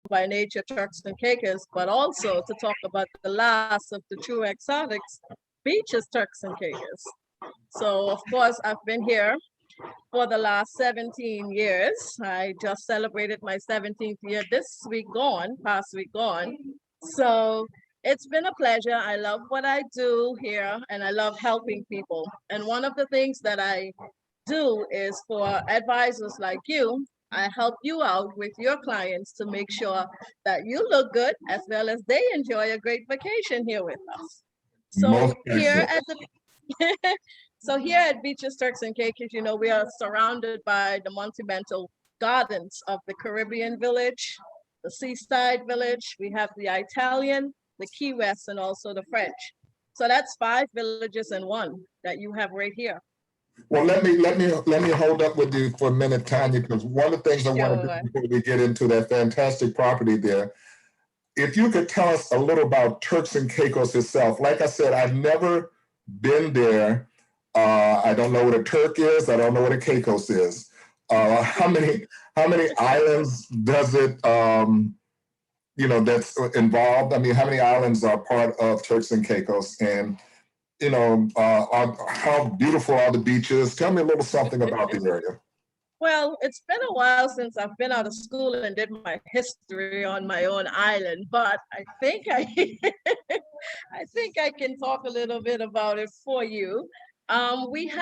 by nature Turks and Caicos, but also to talk about the last of the true exotics, beaches Turks and Caicos. So of course I've been here for the last 17 years. I just celebrated my 17th year this week gone, past week gone. So it's been a pleasure. I love what I do here and I love helping people. And one of the things that I do is for advisors like you, I help you out with your clients to make sure that you look good as well as they enjoy a great vacation here with us. So Most here excellent. at the so here at Beaches, Turks and Caicos, you know, we are surrounded by the monumental gardens of the Caribbean village, the seaside village. We have the Italian, the Key West, and also the French. So that's 5 villages in one that you have right here. Well, let me hold up with you for a minute, Tanya, because one of the things I want to Sure. do before we get into that fantastic property there, if you could tell us a little about Turks and Caicos itself. Like I said, I've never been there. I don't know what a Turk is. I don't know what a Caicos is. How many islands does it that's involved? I mean, how many islands are part of Turks and Caicos? And how beautiful are the beaches? Tell me a little something about the area. Well, it's been a while since I've been out of school and did my history on my own island, but I think I can talk a little bit about it for you. We've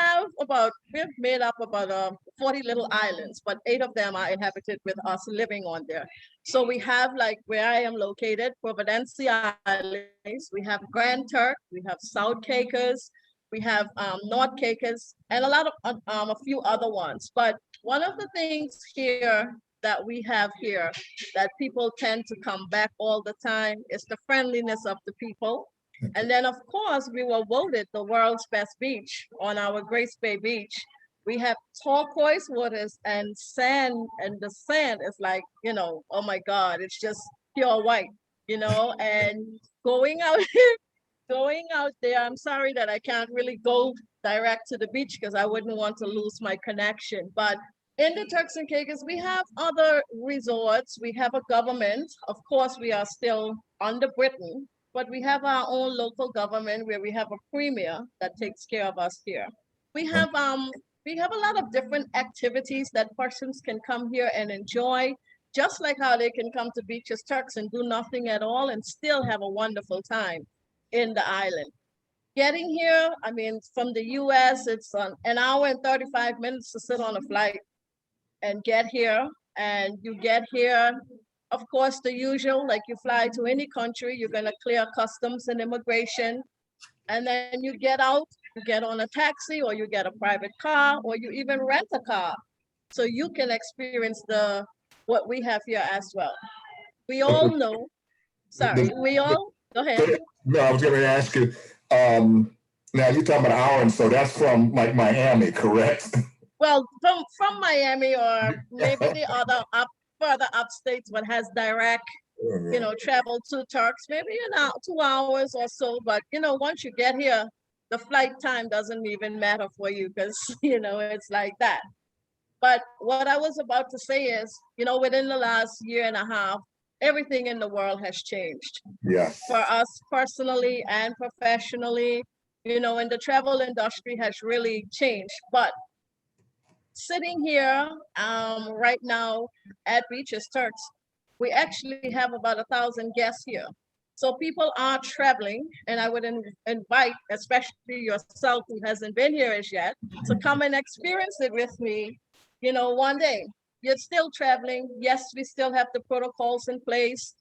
made up about 40 little islands, but 8 of them are inhabited with us living on there. So we have, like where I am located, Providencia Islands, we have Grand Turk, we have South Caicos, we have North Caicos, and a few other ones. But one of the things here that we have here that people tend to come back all the time is the friendliness of the people. And then, of course, we were voted the world's best beach on our Grace Bay Beach. We have turquoise waters and sand, and the sand is like, oh my God, it's just pure white, and going out going out there, I'm sorry that I can't really go direct to the beach because I wouldn't want to lose my connection. But in the Turks and Caicos, we have other resorts. We have a government. Of course, we are still under Britain, but we have our own local government where we have a premier that takes care of us here. We have we have a lot of different activities that persons can come here and enjoy, just like how they can come to Beaches Turks and do nothing at all and still have a wonderful time in the island. Getting here, I mean, from the US, it's an hour and 35 minutes to sit on a flight and get here. And you get here, of course, the usual, like you fly to any country, you're going to clear customs and immigration. And then you get out, you get on a taxi, or you get a private car, or you even rent a car. So you can experience what we have here as well. We all know, sorry, go ahead. No, I was going to ask you, now you're talking about an hour, and so that's from like Miami, correct? Well, from Miami or maybe the other further upstates, but has direct, travel to Turks, maybe 2 hours or so. But once you get here, the flight time doesn't even matter for you because it's like that. But what I was about to say is, within the last year and a half, everything in the world has changed. Yeah. For us personally and professionally, and the travel industry has really changed. But sitting here right now at Beaches Turks, we actually have about 1,000 guests here. So people are traveling, and I would invite, especially yourself who hasn't been here as yet, to come and experience it with me, one day. You're still traveling. Yes, we still have the protocols in place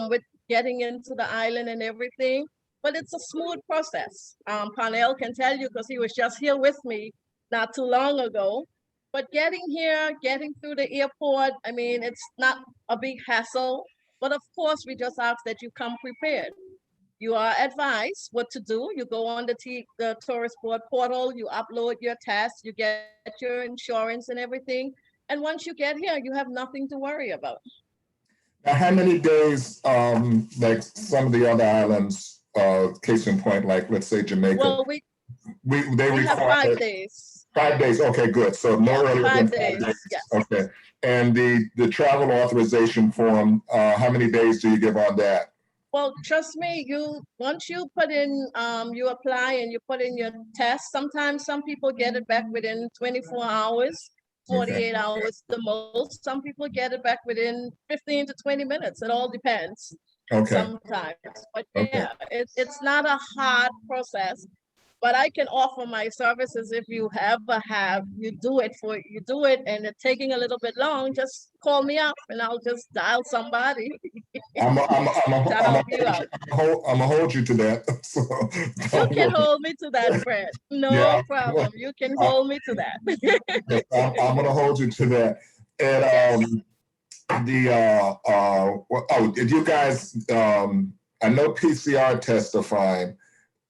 with getting into the island and everything, but it's a smooth process. Parnell can tell you because he was just here with me not too long ago. But getting here, getting through the airport, I mean, it's not a big hassle. But of course, we just ask that you come prepared. You are advised what to do. You go on the tourist board portal, you upload your test, you get your insurance and everything. And once you get here, you have nothing to worry about. Now, how many days, like some of the other islands, case in point, like let's say Jamaica, Well, we have require 5 days. 5 days. Okay, good. So no Yeah, earlier than 5 days. yes. Okay. And the travel authorization form, how many days do you give on that? Well, trust me, once you put in, you apply and you put in your test, sometimes some people get it back within 24 hours, Okay. 48 hours the most. Some people get it back within 15 to 20 minutes. It all depends Okay. sometimes. But Okay. yeah, it's not a hard process. But I can offer my services if you ever have, you do it and it's taking a little bit long, just call me up and I'll just dial somebody I'm to help you out. gonna hold you to that. So You don't can worry. hold me to that, Fred. Yeah, No problem. You can hold me to that. I'm gonna hold you to that. And Yes. did you guys I know PCR tests are fine.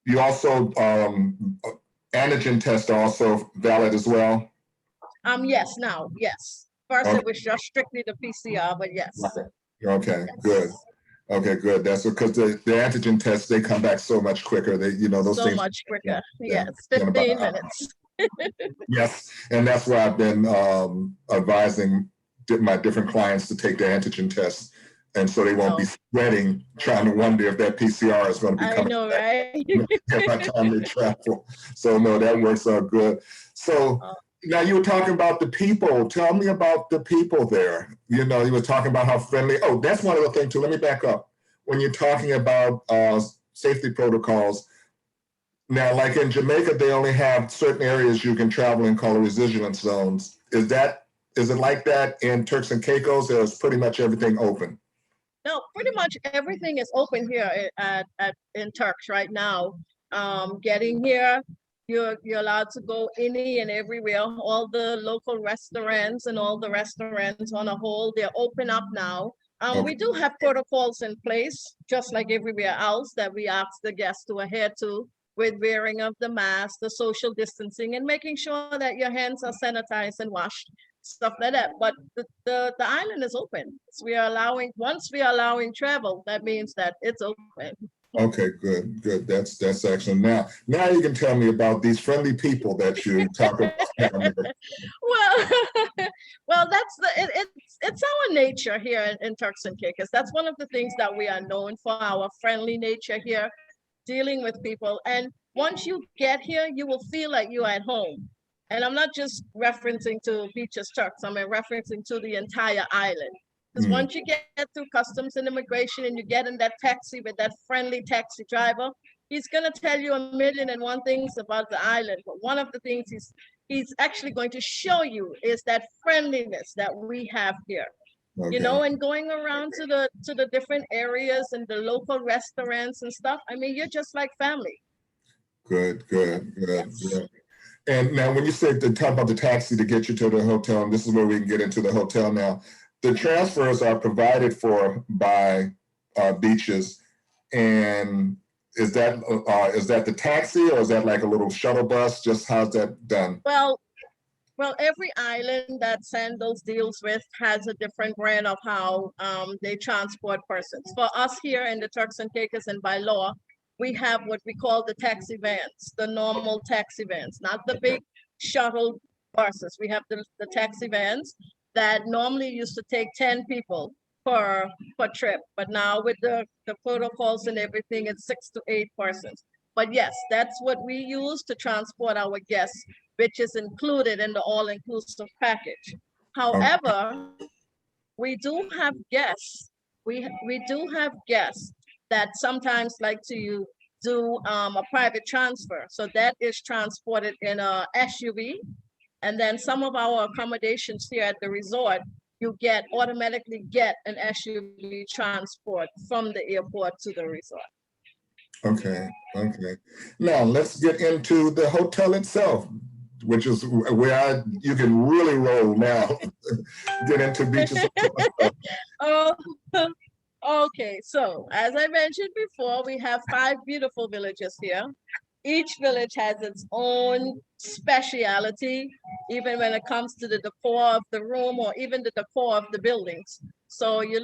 You also antigen tests are also valid as well. Yes, now, yes. First Okay. it was just strictly the PCR, but yes. Okay, good. Yes. Okay, good. That's because the antigen tests, they come back so much quicker. Those So things. much quicker. Yeah, Yes, in about an 15 hour. minutes. Yes, and that's why I've been advising my different clients to take the antigen test, and so they won't be Oh, sweating trying to wonder if that PCR is going to be I coming know, back right? by the time they travel. So no, that works out good. So Oh, now you were talking about the people. Tell me about the people there. You were talking about how friendly. Oh, that's one other thing too. Let me back up. When you're talking about safety protocols, now, like in Jamaica, they only have certain areas you can travel in called resilience zones. Is it like that in Turks and Caicos? Or is pretty much everything open? no, pretty much everything is open here in Turks right now. Getting here, you're allowed to go any and everywhere. All the local restaurants and all the restaurants on a whole, they're open up now. We Okay. do have protocols in place, just like everywhere else, that we ask the guests to adhere to, with wearing of the mask, the social distancing, and making sure that your hands are sanitized and washed, stuff like that. But the island is open. So once we are allowing travel, that means that it's open. Okay, good, good. That's excellent. Now you can tell me about these friendly people that you talk about. Well, well, it's our nature here in Turks and Caicos. That's one of the things that we are known for, our friendly nature here, dealing with people. And once you get here, you will feel like you're at home. And I'm not just referencing to Beaches Turks, I'm referencing to the entire island. Because Mm, once you get through customs and immigration and you get in that taxi with that friendly taxi driver, he's going to tell you a million and one things about the island. But one of the things he's actually going to show you is that friendliness that we have here. okay. And going around to the different areas and the local restaurants and stuff. I mean, you're just like family. Good, good, good, Yes. good. And now, when you said to talk about the taxi to get you to the hotel, and this is where we can get into the hotel now, the transfers are provided for by beaches. And is that the taxi, or is that like a little shuttle bus? Just how's that done? Well, every island that Sandals deals with has a different brand of how they transport persons. For us here in the Turks and Caicos and by law, we have what we call the taxi vans, the normal taxi vans, not the big shuttle buses. We have the taxi vans that normally used to take 10 people per trip. But now with the protocols and everything, it's 6 to 8 persons. But yes, that's what we use to transport our guests, which is included in the all-inclusive package. Okay. However, we do have guests. We do have guests that sometimes like to do a private transfer. So that is transported in a SUV. And then some of our accommodations here at the resort, you automatically get an SUV transport from the airport to the resort. Okay. Okay. Now let's get into the hotel itself, which is where you can really roll now. Get into beaches. Oh, okay. So as I mentioned before, we have 5 beautiful villages here. Each village has its own speciality, even when it comes to the decor of the room or even the decor of the buildings. So you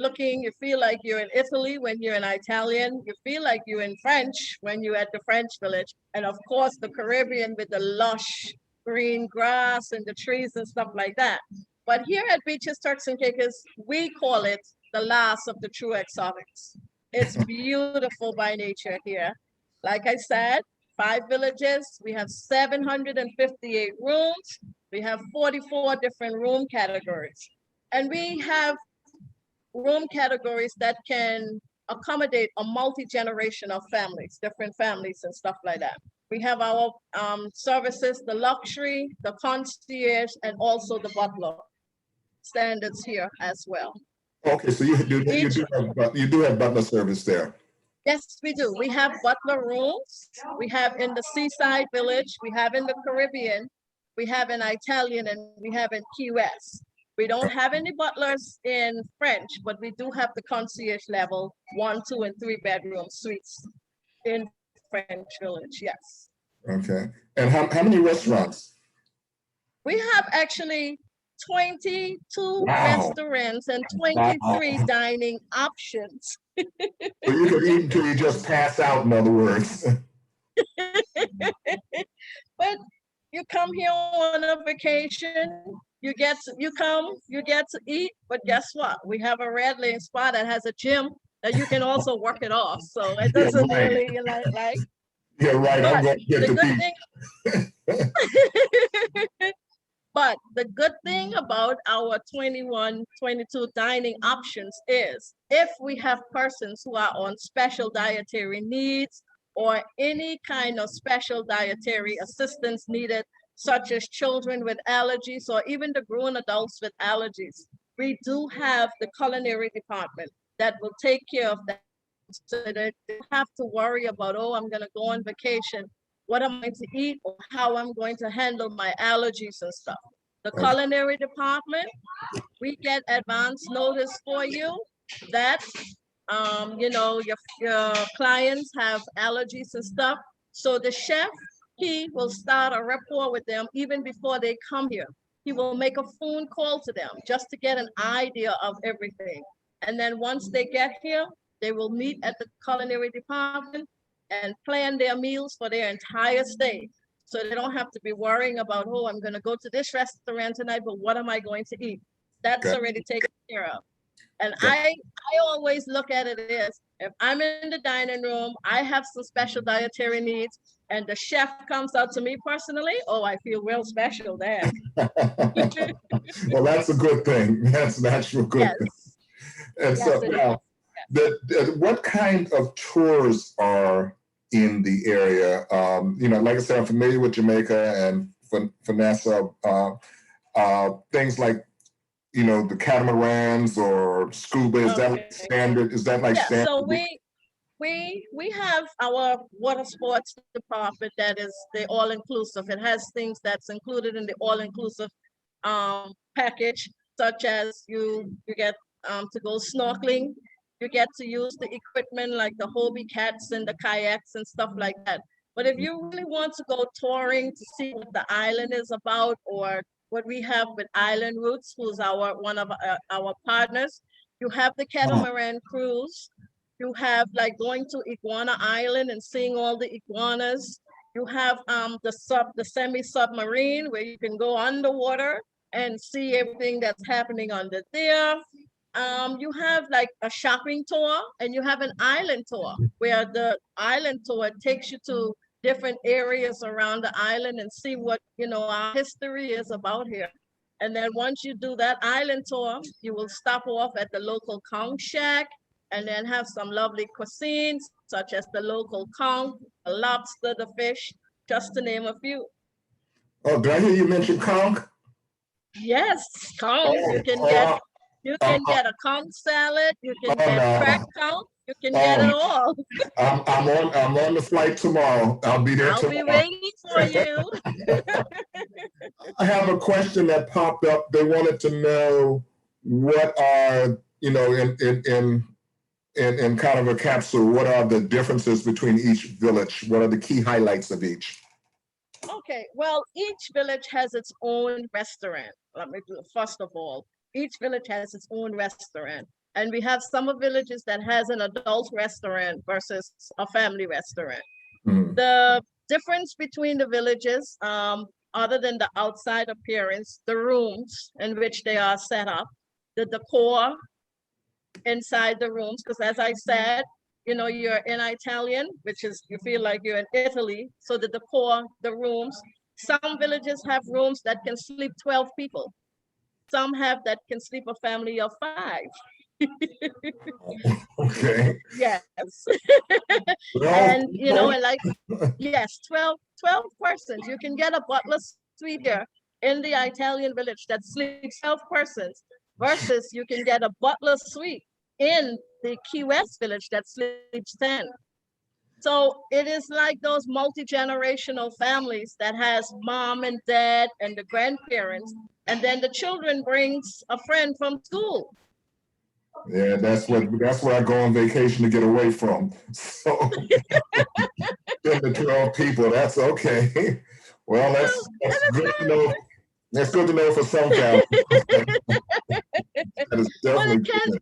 feel like you're in Italy when you're in Italian, you feel like you're in French when you're at the French village, and of course the Caribbean with the lush green grass and the trees and stuff like that. But here at Beaches, Turks and Caicos, we call it the last of the true exotics. It's beautiful by nature here. Like I said, 5 villages, we have 758 rooms, we have 44 different room categories. And we have room categories that can accommodate a multi-generation of families, different families and stuff like that. We have our services, the luxury, the concierge, and also the butler standards here as well. Okay, so you do have butler service there. Yes, we do. We have butler rooms. We have in the Seaside Village. We have in the Caribbean. We have in Italian, and we have in Key West. We don't have any butlers in French, but we do have the concierge level 1, 2, and 3 bedroom suites in French Village. Yes. Okay. And how many restaurants? We have actually 22 Wow. restaurants and 23 dining options. So you can eat until you just pass out, in other words. But you come here on a vacation, you get to eat, but guess what? We have a red lane spa that has a gym that you can also work it off. So it doesn't really like. Yeah, right. I'm going to get the good thing. But the good thing about our 21, 22 dining options is if we have persons who are on special dietary needs or any kind of special dietary assistance needed, such as children with allergies or even the grown adults with allergies, we do have the culinary department that will take care of that so that they don't have to worry about, oh, I'm going to go on vacation. What am I going to eat or how I'm going to handle my allergies and stuff. The culinary department, we get advance notice for you that, your clients have allergies and stuff. So the chef, he will start a rapport with them even before they come here. He will make a phone call to them just to get an idea of everything. And then once they get here, they will meet at the culinary department and plan their meals for their entire stay. So they don't have to be worrying about, oh, I'm going to go to this restaurant tonight, but what am I going to eat? That's already taken care of. And I always look at it as, if I'm in the dining room, I have some special dietary needs, and the chef comes out to me personally, oh, I feel real special there. Well, that's a good thing. That's an actual good thing. And so now, what kind of tours are in the area? Like I said, I'm familiar with Jamaica and Vanessa, things like, the catamarans or scuba. Is that like standard? Is that like standard? So we have our water sports department that is the all-inclusive. It has things that's included in the all-inclusive package, such as you get to go snorkeling. You get to use the equipment like the Hobie cats and the kayaks and stuff like that. But if you really want to go touring to see what the island is about, or what we have with Island Roots, who's one of our partners, you have the catamaran cruise. You have like going to Iguana Island and seeing all the iguanas. You have the semi-submarine where you can go underwater and see everything that's happening under there. You have like a shopping tour, and you have an island tour where the island tour takes you to different areas around the island and see what, our history is about here. And then once you do that island tour, you will stop off at the local conch shack and then have some lovely cuisines, such as the local conch, the lobster, the fish, just to name a few. Oh, did I hear you mention conch? Yes, conch. You can get a conch salad. You can get cracked conch. You can get it all. I'm on the flight tomorrow. I'll be there tomorrow. I'll be waiting for you. I have a question that popped up. They wanted to know what are, in kind of a capsule, what are the differences between each village? What are the key highlights of each? Okay, well, each village has its own restaurant. First of all, each village has its own restaurant. And we have some villages that has an adult restaurant versus a family restaurant. Mm-hmm. The difference between the villages, a other than the outside appearance, the rooms in which they are set up, the decor inside the rooms, because as I said, you know, you're in Italian, which is, you feel like you're in Italy. So the decor, the rooms, some villages have rooms that can sleep 12 people. Some have that can sleep a family of 5. Okay. Yes. Well, And, you know, and like, yes, 12 persons. You can get a butler suite here in the Italian village that sleeps 12 persons versus you can get a butler suite in the Key West village that sleeps 10. So it is like those multi-generational families that has mom and dad and the grandparents, and then the children brings a friend from school. yeah, that's where I go on vacation to get away from. So 10 to 12 people, that's okay. Well, that's good to know. That's good to know for some families. That is But definitely it can good.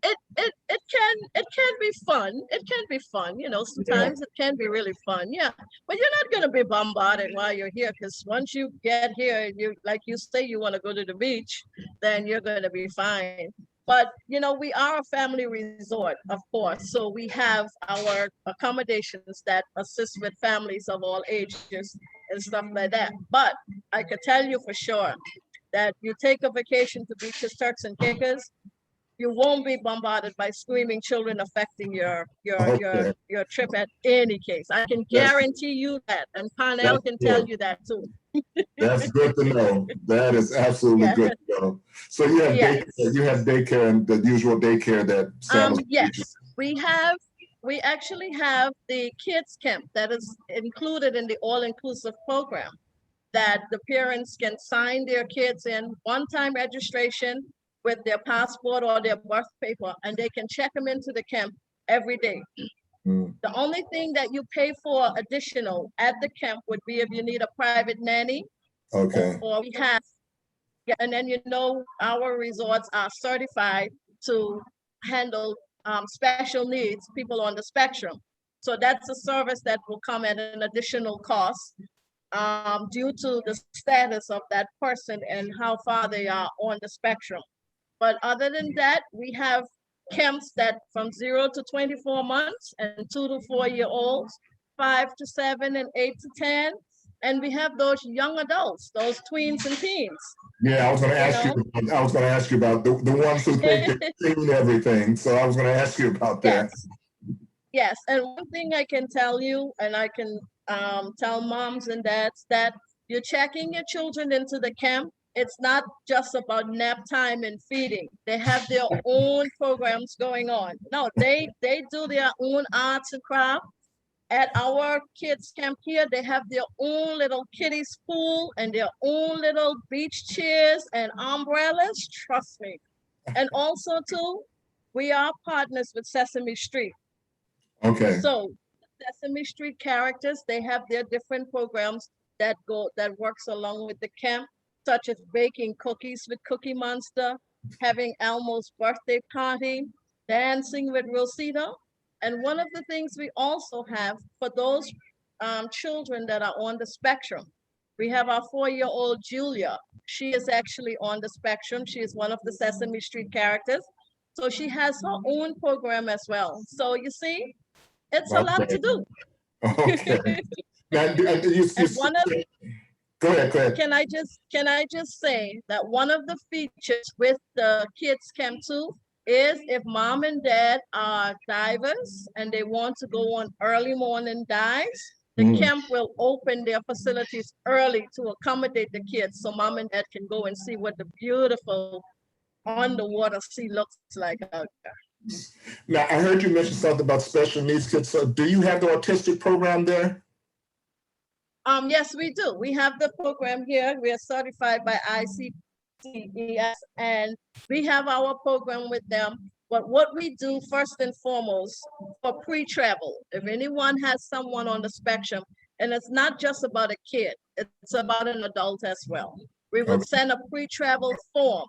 it can be fun. It can be fun. You know, Yeah. sometimes it can be really fun. Yeah. But you're not gonna be bombarded while you're here, because once you get here, you, like you say, you want to go to the beach, then you're gonna be fine. But you know, we are a family resort, of course. So we have our accommodations that assist with families of all ages and stuff like that. But I could tell you for sure that you take a vacation to beaches, Turks and Caicos, you won't be bombarded by screaming children affecting Okay. your trip at any case. I can That's guarantee you that, and Parnell that's can tell good. you that too. That's good to know. That is absolutely Yeah. good to know. So Yes. you have daycare and the usual daycare that Sandals teaches. Yes, we actually have the kids camp that is included in the all-inclusive program, that the parents can sign their kids in, one-time registration with their passport or their birth paper, and they can check them into the camp every day. Mm, The only thing that you pay for additional at the camp would be if you need a private nanny, okay. or we have, yeah, and then, you know, our resorts are certified to handle special needs, people on the spectrum. So that's a service that will come at an additional cost due to the status of that person and how far they are on the spectrum. But other than that, we have camps that from 0 to 24 months and 2 to 4 year olds, 5 to 7 and 8 to 10. And we have those young adults, those tweens and teens, Yeah, I was going to you ask you. know? I was going to ask you about the ones who think they've seen everything. So I was going to ask you about that. Yes, yes. And one thing I can tell you, and I can tell moms and dads, that you're checking your children into the camp. It's not just about nap time and feeding. They have their own programs going on. No, they do their own arts and crafts. At our kids camp here, they have their own little kiddies pool and their own little beach chairs and umbrellas. Trust me. And also too, we are partners with Sesame Street. Okay. So Sesame Street characters, they have their different programs that works along with the camp, such as baking cookies with Cookie Monster, having Elmo's birthday party, dancing with Rosita. And one of the things we also have for those children that are on the spectrum, we have our 4 year old Julia. She is actually on the spectrum. She is one of the Sesame Street characters. So she has her own program as well. So you see, it's a lot Okay. to do. Okay. Now, And one of go ahead. Go ahead. can I just say that one of the features with the kids camp too is if mom and dad are divers and they want to go on early morning dives, the Mm. camp will open their facilities early to accommodate the kids, so mom and dad can go and see what the beautiful underwater sea looks like out there. Now, I heard you mention something about special needs kids. So, do you have the autistic program there? Yes, we do. We have the program here. We are certified by ICCES, and we have our program with them. But what we do first and foremost for pre-travel, if anyone has someone on the spectrum, and it's not just about a kid, it's about an adult as well. We would Okay. send a pre-travel form.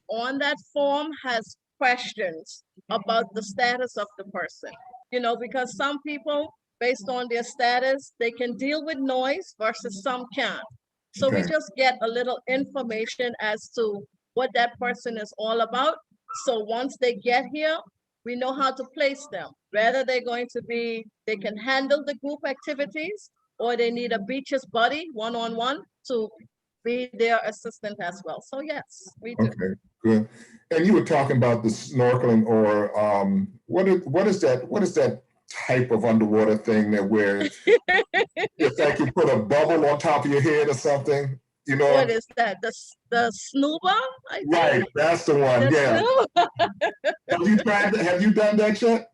On that form has questions about the status of the person. You know, because some people, based on their status, they can deal with noise versus some can't. So we Okay. just get a little information as to what that person is all about. So once they get here, we know how to place them. Whether they're going to be, they can handle the group activities, or they need a beaches buddy one-on-one to be their assistant as well. So yes, we do. Okay, good. And you were talking about the snorkeling, or what is that type of underwater thing that where it's like you put a bubble on top of your head or something, you know? What is that? The snooper, I Right, think. that's the one. The Yeah. snooper. Have you tried that? Have you done that yet?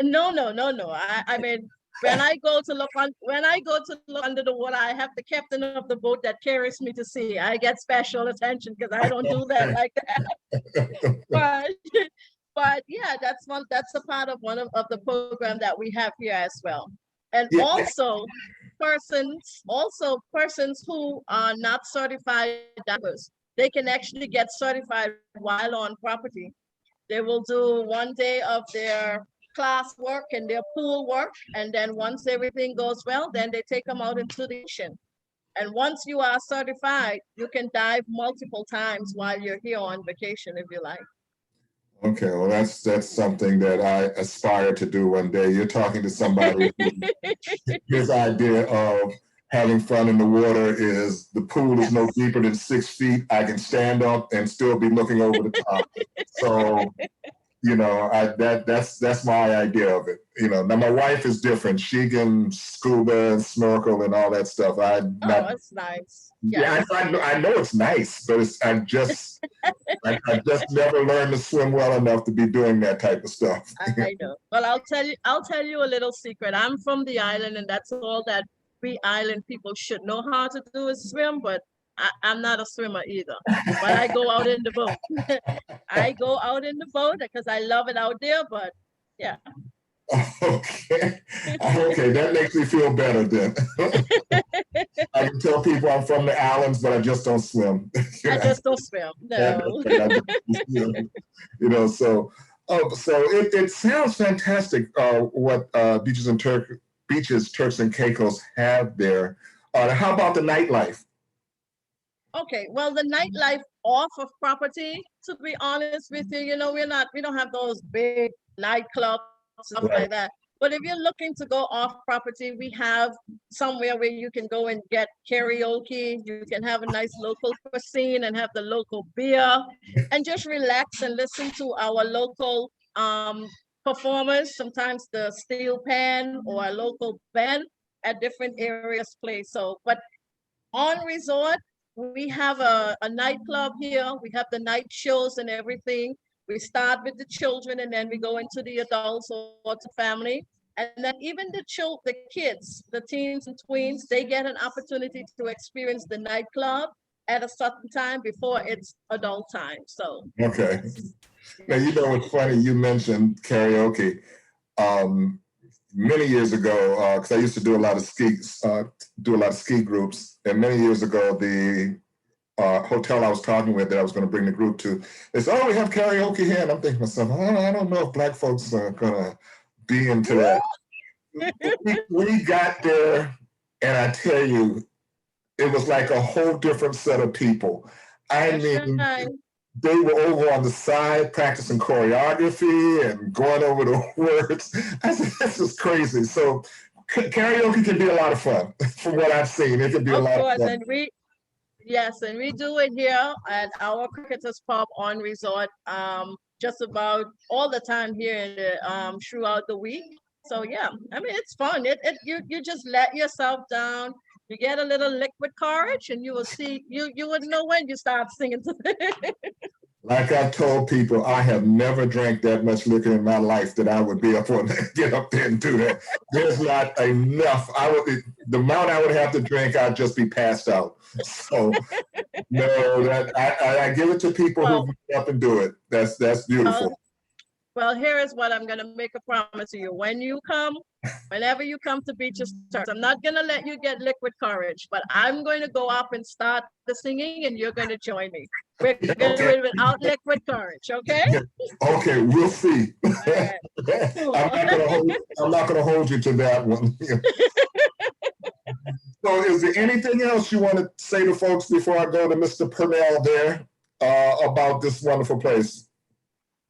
No, no, no, no. I mean, when I go to look under the water, I have the captain of the boat that carries me to sea. I get special attention because I don't do that like that. But but yeah, that's a part of of the program that we have here as well. And Yeah. persons who are not certified divers, they can actually get certified while on property. They will do one day of their class work and their pool work. And then once everything goes well, then they take them out into the ocean. And once you are certified, you can dive multiple times while you're here on vacation if you like. Okay, well, that's something that I aspire to do one day. You're talking to somebody who his idea of having fun in the water is the pool is no deeper than 6 feet. I can stand up and still be looking over the top. So, you know, that's my idea of it. You know, now my wife is different. She can scuba and snorkel and all that stuff. Oh, that's nice. Yeah, Yes. I know it's nice, but I just never learned to swim well enough to be doing that type of stuff. I know. Well, I'll tell you a little secret. I'm from the island, and that's all that we island people should know how to do is swim, but I'm not a swimmer either. But I go out in the boat. I go out in the boat because I love it out there, but yeah. Okay. Okay, that makes me feel better then. I can tell people I'm from the islands, but I just don't swim. I just don't swim. No. You know, so it sounds fantastic what beaches Turks and Caicos have there. How about the nightlife? Okay, well, the nightlife off of property, to be honest with you, we don't have those big nightclubs, stuff like that. But if you're looking to go off property, we have somewhere where you can go and get karaoke. You can have a nice local cuisine and have the local beer and just relax and listen to our local performers. Sometimes the steel pan or a local band at different areas play. So, but on resort, we have a nightclub here. We have the night shows and everything. We start with the children and then we go into the adults or to family. And then even the kids, the teens and tweens, they get an opportunity to experience the nightclub at a certain time before it's adult time. So okay. Now you know what's funny, you mentioned karaoke. Many years ago, because I used to do a lot of ski groups, and many years ago, the hotel I was talking with that I was going to bring the group to, they said, "Oh, we have karaoke here," and I'm thinking to myself, I don't know if Black folks are going to be into that. We got there, and I tell you, it was like a whole different set of people. I mean, they were over on the side practicing choreography and going over the words. I said, this is crazy. So karaoke can be a lot of fun. From what I've seen, it can be a lot of fun. And we do it here at our Cricketers Pub on resort just about all the time here throughout the week. So yeah, I mean, it's fun. You just let yourself down. You get a little liquid courage and you will see, you wouldn't know when you start singing. Like I told people, I have never drank that much liquor in my life that I would be able to get up there and do that. There's not enough. The amount I would have to drink, I'd just be passed out. So no, I give it to people who get up and do it. That's beautiful. Well, here is what I'm going to make a promise to you. Whenever you come to Beaches Turks, I'm not going to let you get liquid courage, but I'm going to go up and start the singing and you're going to join me. We're going to do it without liquid courage, okay? Okay, we'll see. Right. I'm not going to hold you to that one. So is there anything else you want to say to folks before I go to Mr. Purnell there about this wonderful place?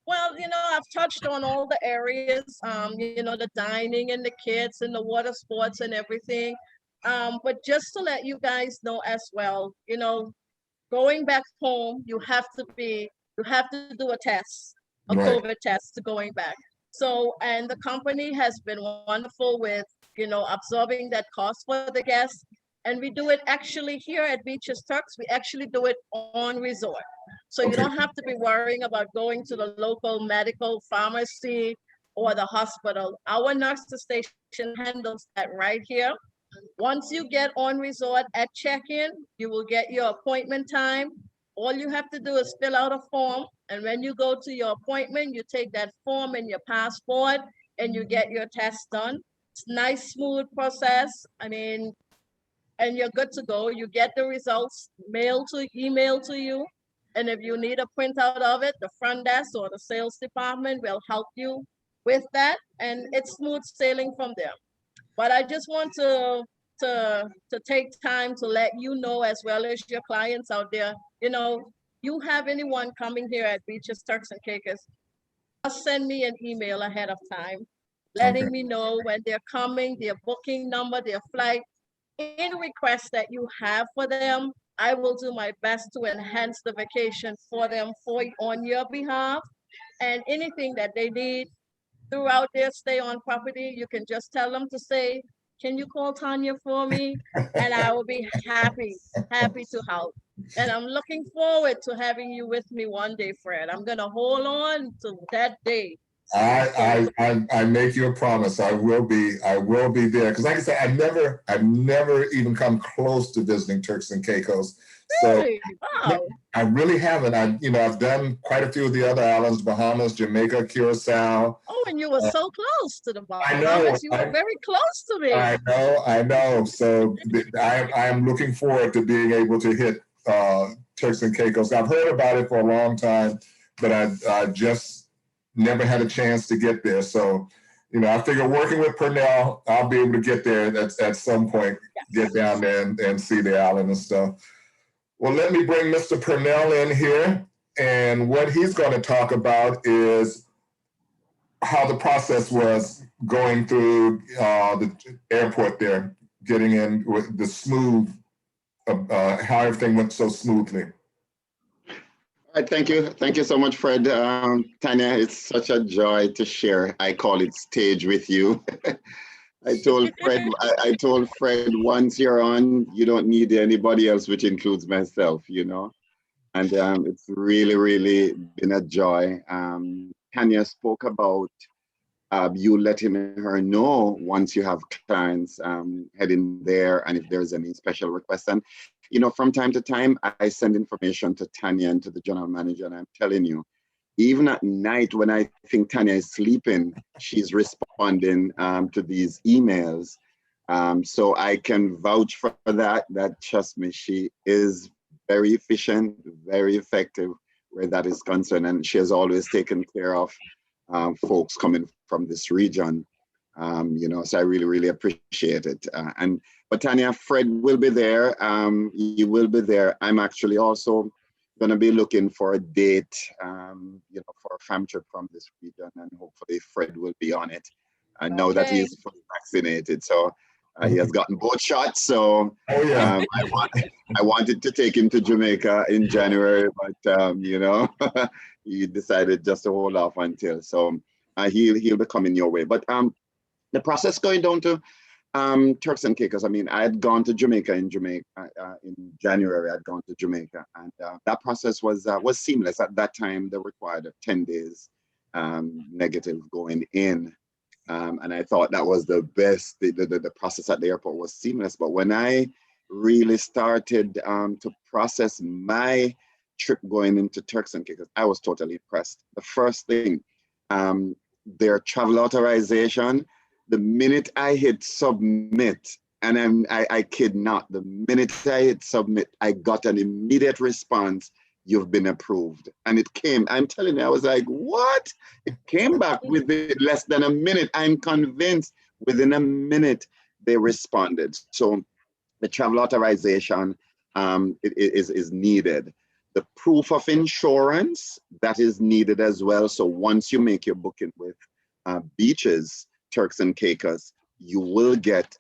Well, I've touched on all the areas, the dining and the kids and the water sports and everything. But just to let you guys know as well, going back home, you have to do a test, a Right. COVID test to going back. So, and the company has been wonderful with, absorbing that cost for the guests. And we do it actually here at Beaches Turks. We actually do it on resort. So you Okay. don't have to be worrying about going to the local medical pharmacy or the hospital. Our nurse station handles that right here. Once you get on resort at check-in, you will get your appointment time. All you have to do is fill out a form. And when you go to your appointment, you take that form and your passport and you get your test done. It's a nice, smooth process. I mean, and you're good to go. You get the results email to you. And if you need a printout of it, the front desk or the sales department will help you with that. And it's smooth sailing from there. But I just want to take time to let you know, as well as your clients out there, you have anyone coming here at Beaches Turks and Caicos, just send me an email ahead of time, letting me know when they're coming, their booking number, their flight, any requests that you have for them. I will do my best to enhance the vacation for them on your behalf. And anything that they need throughout their stay on property, you can just tell them to say, can you call Tanya for me? And I will be happy to help. And I'm looking forward to having you with me one day, Fred. I'm gonna hold on to that day. I make you a promise. I will be there. Because like I said, I've never even come close to visiting Turks and Caicos. So Really? Wow. I really haven't. I've done quite a few of the other islands, Bahamas, Jamaica, Curacao. Oh, and you were so close to the I know. Bahamas. You were very close to me. I know. So I'm looking forward to being able to hit Turks and Caicos. I've heard about it for a long time, but I just never had a chance to get there. So, I figure working with Purnell, I'll be able to get there at some point, get down there and see the island and stuff. Well, let me bring Mr. Purnell in here. And what he's going to talk about is how the process was going through the airport there, getting in with the smooth, how everything went so smoothly. All right, thank you. Thank you so much, Fred. Tanya, it's such a joy to share. I call it stage with you. I told Fred, once you're on, you don't need anybody else, which includes myself, and it's really, really been a joy. Tanya spoke about you letting her know once you have clients heading there and if there's any special requests. And from time to time, I send information to Tanya and to the general manager, and I'm telling you, even at night when I think Tanya is sleeping, she's responding to these emails. So I can vouch for that. Trust me, she is very efficient, very effective where that is concerned. And she has always taken care of folks coming from this region. So I really, really appreciate it. But Tanya, Fred will be there. You will be there. I'm actually also going to be looking for a date, for a family trip from this region, and hopefully Fred will be on it. I know that he's fully vaccinated, so he has gotten both shots. So I wanted to take him to Jamaica in January, but he decided just to hold off until. So he'll be coming your way. But the process going down to Turks and Caicos. I mean, I had gone to Jamaica in January. I'd gone to Jamaica, and that process was seamless. At that time, they required 10 days negative going in, and I thought that was the best. The process at the airport was seamless. But when I really started to process my trip going into Turks and Caicos, I was totally impressed. The first thing, their travel authorization. The minute I hit submit, and I kid not, the minute I hit submit, I got an immediate response, you've been approved. And it came, I'm telling you, I was like, what? It came back within less than a minute. I'm convinced within a minute they responded. So the travel authorization is needed. The proof of insurance, that is needed as well. So once you make your booking with Beaches, Turks and Caicos, you will get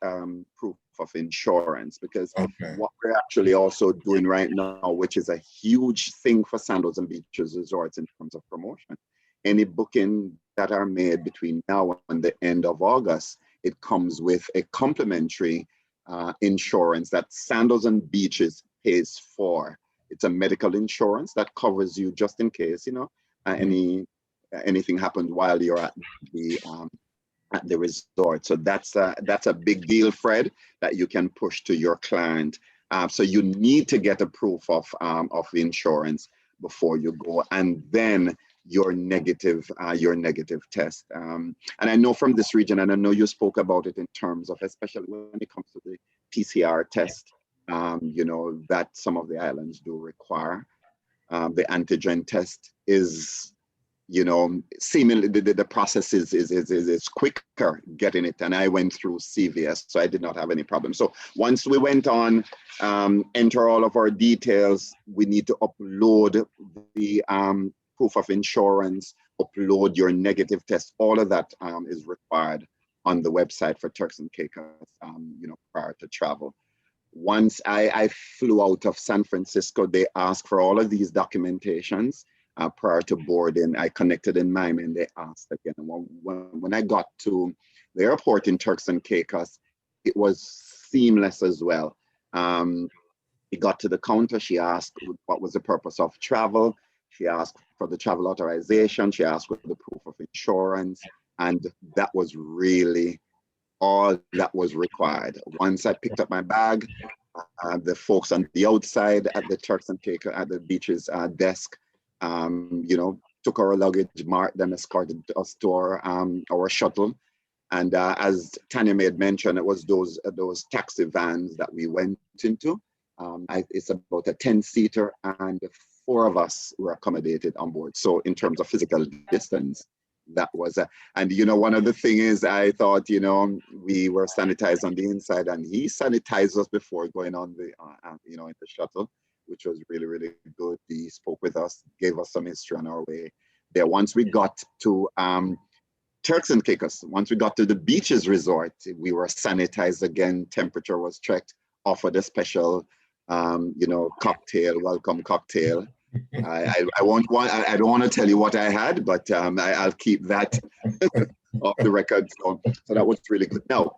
proof of insurance, because what we're actually also doing right now, which is a huge thing for Sandals and Beaches Resorts in terms of promotion, any booking that are made between now and the end of August, it comes with a complimentary insurance that Sandals and Beaches pays for. It's a medical insurance that covers you just in case, you know, anything happened while you're at the resort. So that's a big deal, Fred, that you can push to your client. So you need to get a proof of insurance before you go, and then your negative test. And I know from this region, and I know you spoke about it in terms of, especially when it comes to the PCR test, you know, that some of the islands do require. The antigen test is, you know, seemingly the process is quicker getting it. And I went through CVS, so I did not have any problem. So once we went on, enter all of our details, we need to upload the proof of insurance, upload your negative test. All of that is required on the website for Turks and Caicos, you know, prior to travel. Once I flew out of San Francisco, they asked for all of these documentations prior to boarding. I connected in Miami and they asked again. When I got to the airport in Turks and Caicos, it was seamless as well. He got to the counter, she asked what was the purpose of travel. She asked for the travel authorization. She asked for the proof of insurance. And that was really all that was required. Once I picked up my bag, the folks on the outside at the Turks and Caicos, at the Beaches desk, you know, took our luggage, marked them, escorted us to our shuttle. And as Tanya made mention, it was those taxi vans that we went into. It's about a 10-seater, and 4 of us were accommodated on board. So in terms of physical distance, that was and you know, one of the things is, I thought, you know, we were sanitized on the inside, and he sanitized us before going on the you know, in the shuttle, which was really, really good. He spoke with us, gave us some history on our way there. Once we got to Turks and Caicos, once we got to the Beaches Resort, we were sanitized again, temperature was checked, offered a special you know, cocktail, welcome cocktail. I don't want to tell you what I had, but I'll keep that off the record. So that was really good. Now,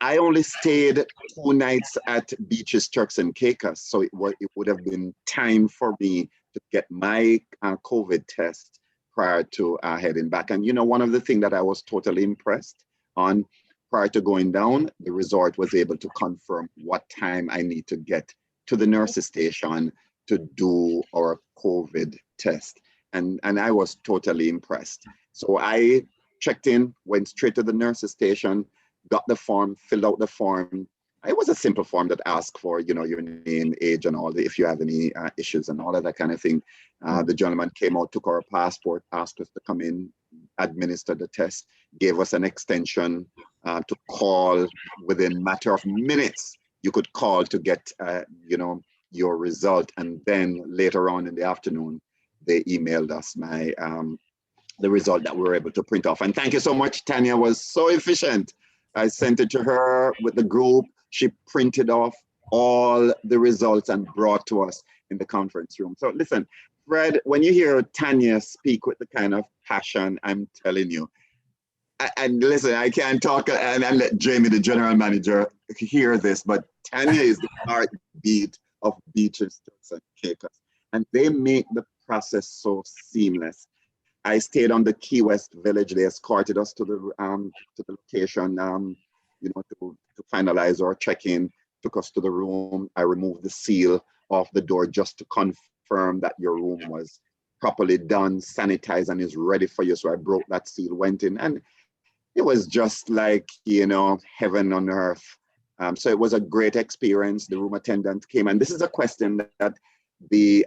I only stayed 2 nights at Beaches, Turks and Caicos, so it would have been time for me to get my COVID test prior to heading back. And you know, one of the things that I was totally impressed on prior to going down, the resort was able to confirm what time I need to get to the nurse's station to do our COVID test. And I was totally impressed. So I checked in, went straight to the nurse's station, got the form, filled out the form. It was a simple form that asked for, you know, your name, age, and all the, if you have any issues and all of that kind of thing. The gentleman came out, took our passport, asked us to come in, administer the test, gave us an extension to call within a matter of minutes. You could call to get, you know, your result, and then later on in the afternoon, they emailed us the result that we were able to print off. And thank you so much. Tanya was so efficient. I sent it to her with the group. She printed off all the results and brought to us in the conference room. So listen, Fred, when you hear Tanya speak with the kind of passion, I'm telling you, and listen, I can't talk and let Jamie, the general manager, hear this, but Tanya is the heartbeat of Beaches, Turks and Caicos, and they make the process so seamless. I stayed on the Key West Village. They escorted us to the location, you know, to finalize our check-in. Took us to the room. I removed the seal off the door just to confirm that your room was properly done, sanitized, and is ready for you. So I broke that seal, went in, and it was just like, you know, heaven on earth. So it was a great experience. The room attendant came, and this is a question that the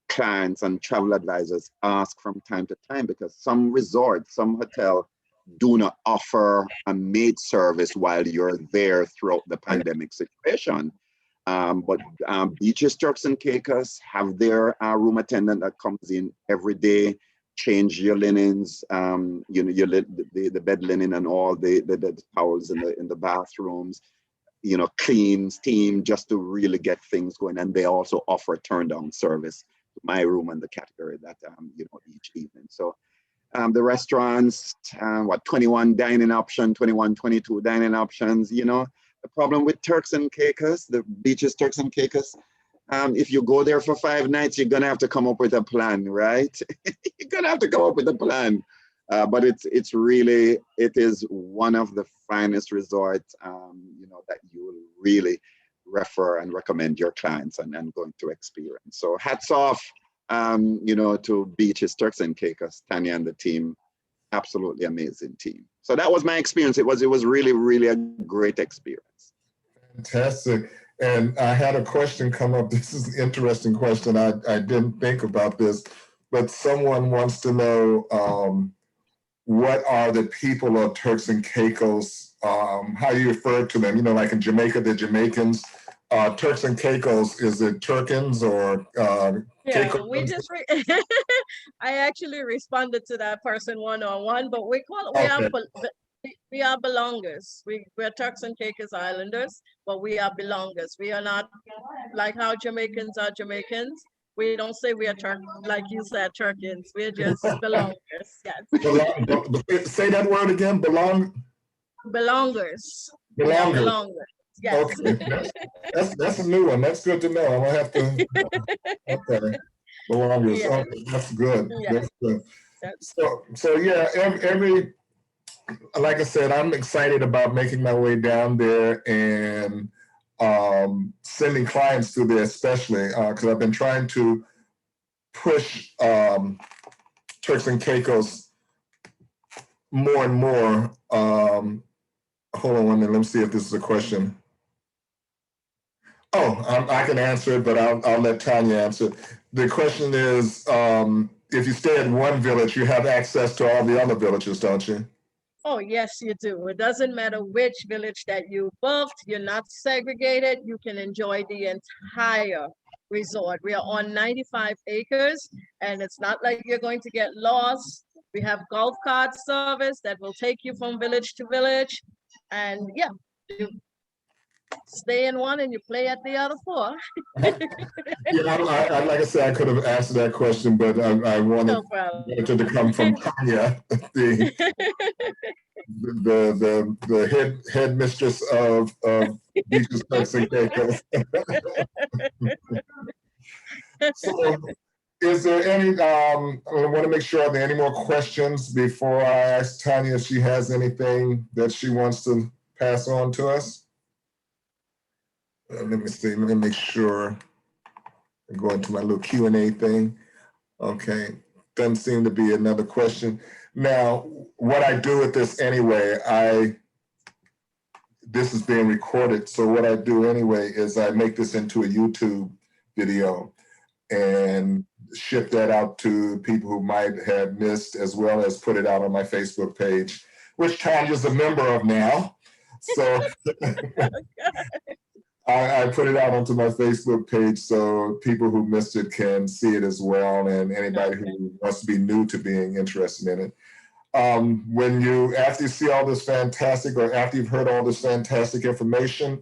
clients and travel advisors ask from time to time, because some resorts, some hotel do not offer a maid service while you're there throughout the pandemic situation. But Beaches, Turks and Caicos have their room attendant that comes in every day, change your linens, you know, the bed linen and all the towels in the bathrooms, you know, clean, steam, just to really get things going. And they also offer turn down service, my room and the category that, you know, each evening. So the restaurants, 21 dining option, 21, 22 dining options, you know. The problem with Turks and Caicos, the Beaches, Turks and Caicos, if you go there for 5 nights, you're gonna have to come up with a plan, right? You're gonna have to come up with a plan. But it's really, it is one of the finest resorts, you know, that you will really refer and recommend your clients and going to experience. So hats off, you know, to Beaches, Turks and Caicos, Tanya and the team. Absolutely amazing team. So that was my experience. It was really, really a great experience. Fantastic. And I had a question come up. This is an interesting question. I didn't think about this, but someone wants to know what are the people of Turks and Caicos, how you refer to them? You know, like in Jamaica, the Jamaicans. Turks and Caicos, is it Turkins or Yeah, Caicos? we just I actually responded to that person one-on-one, but we call Okay. we are belongers. We're Turks and Caicos Islanders, but we are belongers. We are not like how Jamaicans are Jamaicans. We don't say we are Turk, like you said, Turkins. We're just belongers. Yes. Say that word again, Belongers. We are belongers. belongers. Yes. Okay, that's a new one. That's good to know. I'm gonna have to. Okay, belongers. Yes. Okay, that's good. Yes. That's good. That's So yeah, every like I said, I'm excited about making my way down there and sending clients through there, especially because I've been trying to push Turks and Caicos more and more. Hold on 1 minute. Let me see if this is a question. Oh, I can answer it, but I'll let Tanya answer. The question is, if you stay at one village, you have access to all the other villages, don't you? Oh, yes, you do. It doesn't matter which village that you booked, you're not segregated. You can enjoy the entire resort. We are on 95 acres, and it's not like you're going to get lost. We have golf cart service that will take you from village to village. And yeah, you stay in one and you play at the other 4. Yeah, like I said, I could have answered that question, but I wanted, No problem. wanted to come from Tanya, the head mistress of Beaches, Turks and Caicos. So, is there any? I want to make sure. Are there any more questions before I ask Tanya if she has anything that she wants to pass on to us? Let me see. Let me make sure. I'm going to my little Q&A thing. Okay, doesn't seem to be another question. Now, what I do with this anyway, this is being recorded. So what I do anyway is I make this into a YouTube video and ship that out to people who might have missed, as well as put it out on my Facebook page, which Tanya's a member of now. So I put it out onto my Facebook page so people who missed it can see it as well, and anybody who wants to be new to being interested in it. After you see all this fantastic, or after you've heard all this fantastic information,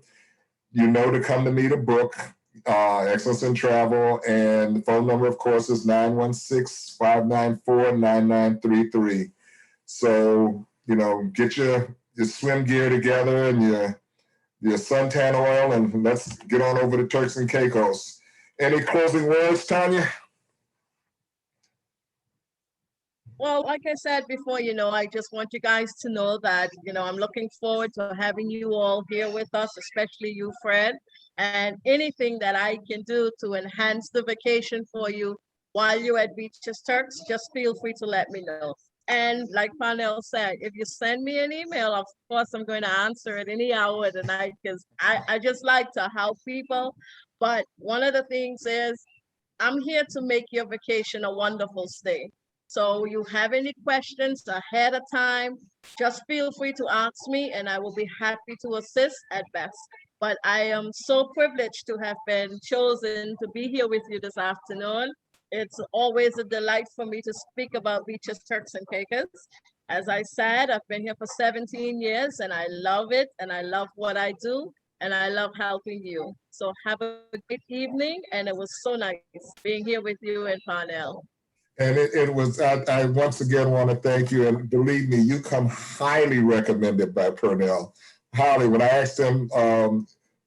you know to come to me to book Excellence in Travel, and the phone number, of course, is 916-594-9933. So, you know, get your swim gear together and your suntan oil, and let's get on over to Turks and Caicos. Any closing words, Tanya? Well, like I said before, you know, I just want you guys to know that, you know, I'm looking forward to having you all here with us, especially you, Fred, and anything that I can do to enhance the vacation for you while you're at Beaches Turks, just feel free to let me know. And like Parnell said, if you send me an email, of course, I'm going to answer it any hour of the night, because I just like to help people. But one of the things is I'm here to make your vacation a wonderful stay. So you have any questions ahead of time, just feel free to ask me and I will be happy to assist at best. But I am so privileged to have been chosen to be here with you this afternoon. It's always a delight for me to speak about Beaches, Turks and Caicos. As I said, I've been here for 17 years and I love it and I love what I do and I love helping you. So have a great evening and it was so nice being here with you and Parnell. And it was, I once again want to thank you. And believe me, you come highly recommended by Purnell. Highly. When I asked him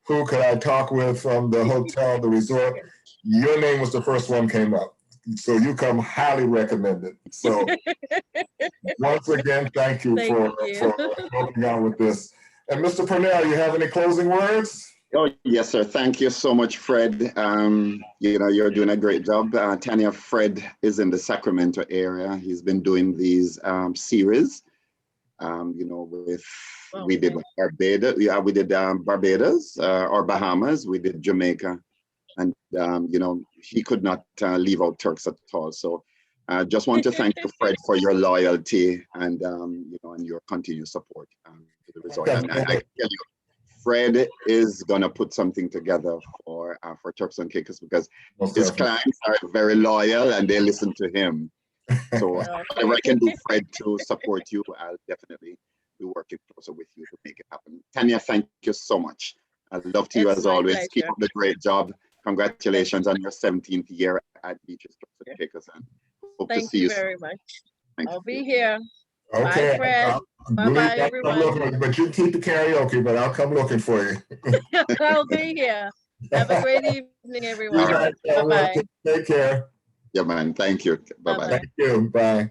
who could I talk with from the hotel, the resort, your name was the first one came up. So you come highly recommended. So once again, thank you for helping out with this. And Mr. Purnell, you have any closing words? Oh, yes, sir. Thank you so much, Fred. You know, you're doing a great job. Tanya, Fred is in the Sacramento area. He's been doing these series, you know, with, we did Barbados, we did Barbados or Bahamas, we did Jamaica. And, you know, he could not leave out Turks at all. So I just want to thank you, Fred, for your loyalty and, you know, and your continued support to the resort. And I tell you, Fred is going to put something together for Turks and Caicos because his clients are very loyal and they listen to him. So whatever I can do, Fred, to support you, I'll definitely be working closer with you to make it happen. Tanya, thank you so much. I love to you as always. Pleasure. Keep up the great job. Congratulations on your 17th year at Beaches, Turks and Caicos. And hope to see you very much. I'll be here. Okay. Bye, Fred. Bye-bye, everyone. But you keep the karaoke, but I'll come looking for you. I'll be here. Have a great evening, everyone. Bye-bye. Bye-bye. Take care. Yeah, man. Thank you. Bye-bye. Thank you. Bye.